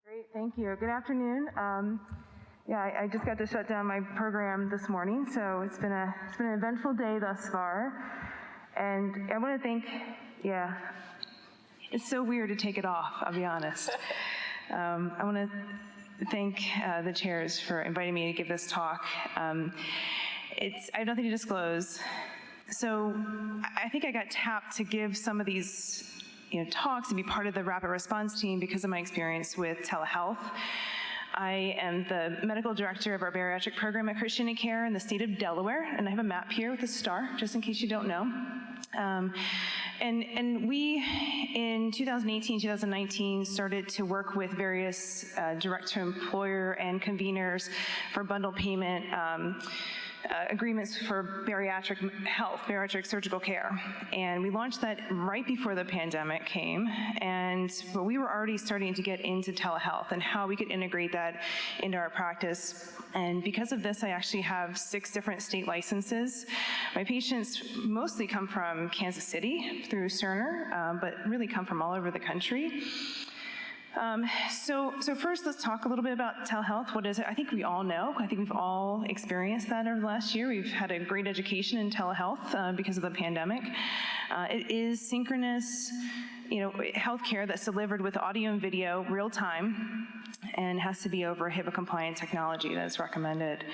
Great, thank you. Good afternoon. I just got to shut down my program this morning, so it's been an eventful day thus far. And I want to thank, it's so weird to take it off, I'll be honest. I want to thank the chairs for inviting me to give this talk. I have nothing to disclose. So I think I got tapped to give some of these talks and be part of the rapid response team because of my experience with telehealth. I am the medical director of our bariatric program at Christian Care in the state of Delaware, and I have a map here with a star, just in case you don't know. And we, in 2018, 2019, started to work with various direct-to-employer and conveners for bundle payment agreements for bariatric health, bariatric surgical care. And we launched that right before the pandemic came. But we were already starting to get into telehealth and how we could integrate that into our practice. And because of this, I actually have 6 different state licenses. My patients mostly come from Kansas City through Cerner, but really come from all over the country. So first, let's talk a little bit about telehealth. What is it? I think we all know. I think we've all experienced that over the last year. We've had a great education in telehealth because of the pandemic. It is synchronous, healthcare that's delivered with audio and video real time, and has to be over HIPAA-compliant technology that's recommended.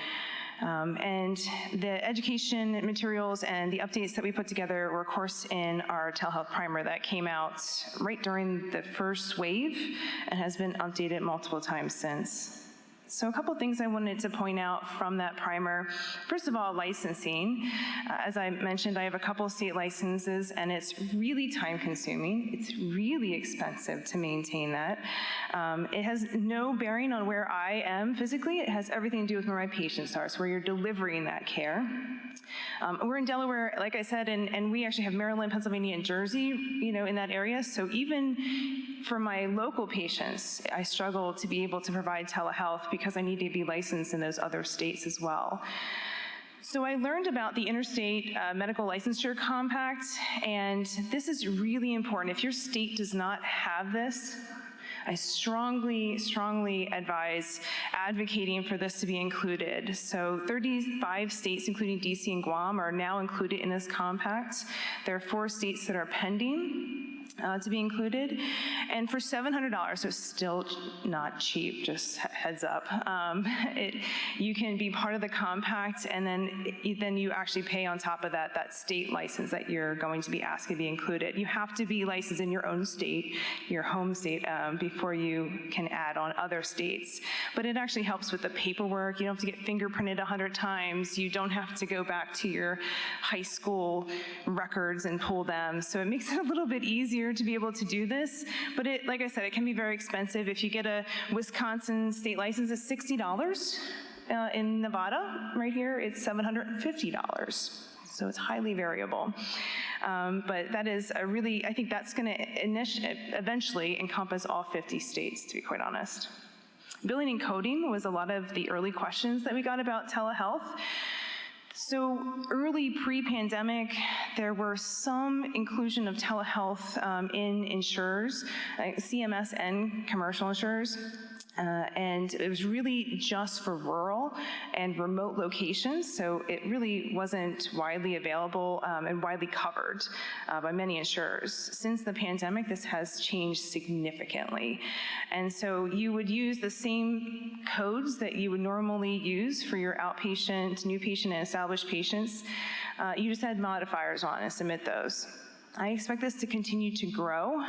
And the education materials and the updates that we put together were, of course, in our telehealth primer that came out right during the first wave and has been updated multiple times since. So a couple things I wanted to point out from that primer. First of all, licensing. As I mentioned, I have a couple state licenses, and it's really time-consuming. It's really expensive to maintain that. It has no bearing on where I am physically. It has everything to do with where my patients are, so where you're delivering that care. We're in Delaware, like I said, and we actually have Maryland, Pennsylvania, and Jersey, in that area. So even for my local patients, I struggle to be able to provide telehealth because I need to be licensed in those other states as well. So I learned about the Interstate Medical Licensure Compact, and this is really important. If your state does not have this, I strongly, strongly advise advocating for this to be included. So 35 states, including DC and Guam, are now included in this compact. There are 4 states that are pending to be included. And for $700, so still not cheap, just heads up, you can be part of the compact, and then you actually pay on top of that state license that you're going to be asked to be included. You have to be licensed in your own state, your home state, before you can add on other states. But it actually helps with the paperwork. You don't have to get fingerprinted 100 times. You don't have to go back to your high school records and pull them. So it makes it a little bit easier to be able to do this, but like I said, it can be very expensive. If you get a Wisconsin state license, it's $60. In Nevada, right here, it's $750. So it's highly variable. But that is a really, I think that's going to eventually encompass all 50 states, to be quite honest. Billing and coding was a lot of the early questions that we got about telehealth. So early pre-pandemic, there were some inclusion of telehealth in insurers, like CMS and commercial insurers. And it was really just for rural and remote locations, so it really wasn't widely available and widely covered by many insurers. Since the pandemic, this has changed significantly. And so you would use the same codes that you would normally use for your outpatient, new patient, and established patients. You just had modifiers on and submit those. I expect this to continue to grow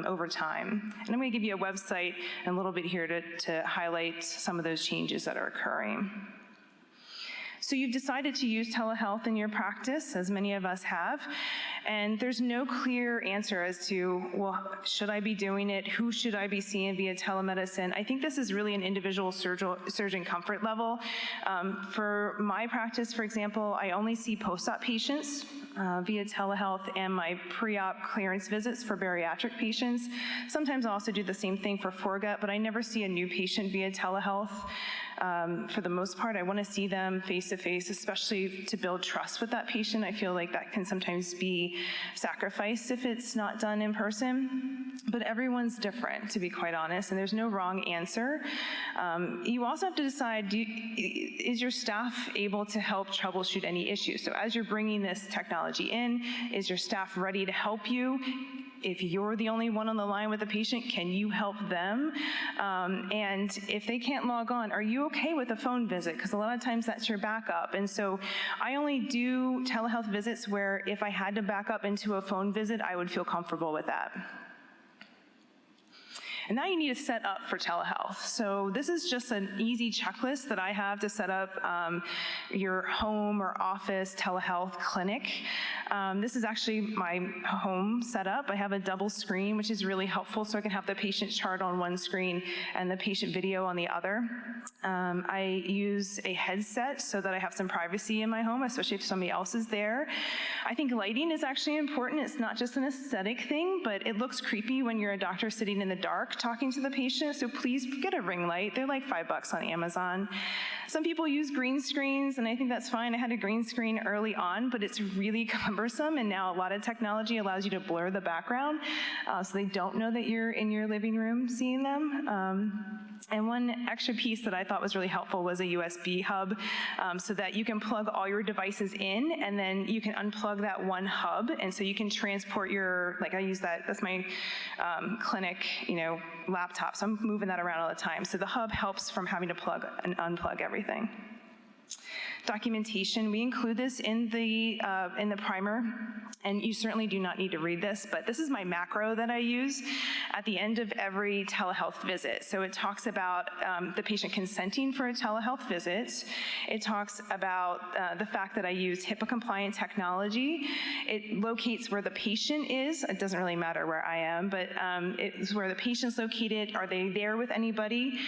over time. And I'm going to give you a website and a little bit here to highlight some of those changes that are occurring. So you've decided to use telehealth in your practice, as many of us have, and there's no clear answer as to, well, should I be doing it? Who should I be seeing via telemedicine? I think this is really an individual surgeon comfort level. For my practice, for example, I only see post-op patients via telehealth and my pre-op clearance visits for bariatric patients. Sometimes I also do the same thing for foregut, but I never see a new patient via telehealth. For the most part, I want to see them face-to-face, especially to build trust with that patient. I feel like that can sometimes be sacrificed if it's not done in person. But everyone's different, to be quite honest, and there's no wrong answer. You also have to decide, is your staff able to help troubleshoot any issues? So as you're bringing this technology in, is your staff ready to help you? If you're the only one on the line with the patient, can you help them? And if they can't log on, are you okay with a phone visit? Because a lot of times that's your backup. And so I only do telehealth visits where if I had to back up into a phone visit, I would feel comfortable with that. And now you need to set up for telehealth. So this is just an easy checklist that I have to set up your home or office telehealth clinic. This is actually my home setup. I have a double screen, which is really helpful, so I can have the patient chart on one screen and the patient video on the other. I use a headset so that I have some privacy in my home, especially if somebody else is there. I think lighting is actually important. It's not just an aesthetic thing, but it looks creepy when you're a doctor sitting in the dark talking to the patient, so please get a ring light. They're like $5 on Amazon. Some people use green screens, and I think that's fine. I had a green screen early on, but it's really cumbersome, and now a lot of technology allows you to blur the background, so they don't know that you're in your living room seeing them. And one extra piece that I thought was really helpful was a USB hub, so that you can plug all your devices in, and then you can unplug that one hub, and so you can transport your, like I use that's my clinic, laptop, so I'm moving that around all the time. So the hub helps from having to plug and unplug everything. Documentation, we include this in the primer, and you certainly do not need to read this, but this is my macro that I use at the end of every telehealth visit. So it talks about the patient consenting for a telehealth visit. It talks about the fact that I use HIPAA-compliant technology. It locates where the patient is. It doesn't really matter where I am, but it's where the patient's located. Are they there with anybody?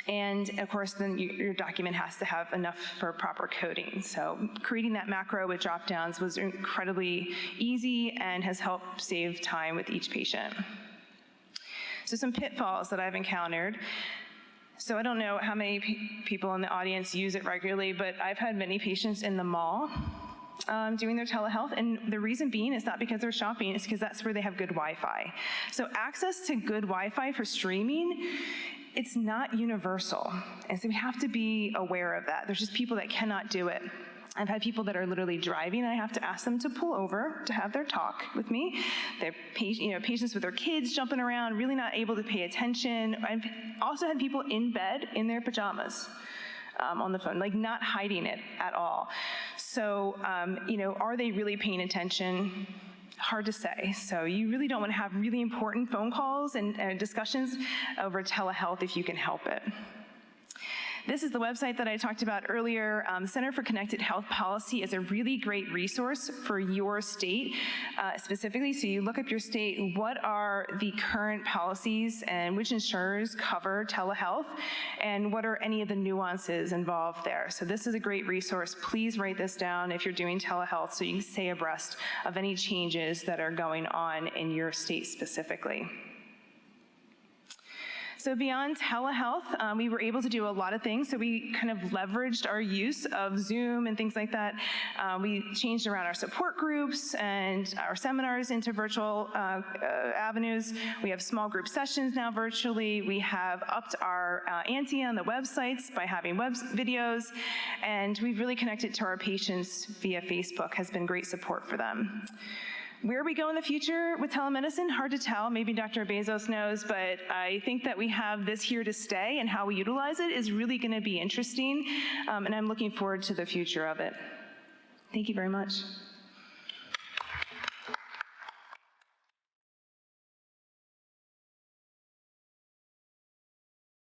And of course, then your document has to have enough for proper coding. So creating that macro with drop-downs was incredibly easy and has helped save time with each patient. So some pitfalls that I've encountered. So I don't know how many people in the audience use it regularly, but I've had many patients in the mall doing their telehealth, and the reason being is not because they're shopping, it's because that's where they have good Wi-Fi. So access to good Wi-Fi for streaming, it's not universal, and so we have to be aware of that. There's just people that cannot do it. I've had people that are literally driving, and I have to ask them to pull over to have their talk with me. They're patients with their kids jumping around, really not able to pay attention. I've also had people in bed in their pajamas on the phone, like not hiding it at all. So, are they really paying attention? Hard to say. So you really don't want to have really important phone calls and discussions over telehealth if you can help it. This is the website that I talked about earlier. The Center for Connected Health Policy is a really great resource for your state specifically. So you look up your state, what are the current policies and which insurers cover telehealth, and what are any of the nuances involved there. So this is a great resource. Please write this down if you're doing telehealth so you can stay abreast of any changes that are going on in your state specifically. So beyond telehealth, we were able to do a lot of things. So we kind of leveraged our use of Zoom and things like that. We changed around our support groups and our seminars into virtual avenues. We have small group sessions now virtually. We have upped our ante on the websites by having web videos, and we've really connected to our patients via Facebook. Has been great support for them. Where we go in the future with telemedicine, hard to tell. Maybe Dr. Bezos knows, but I think that we have this here to stay, and how we utilize it is really going to be interesting, and I'm looking forward to the future of it. Thank you very much.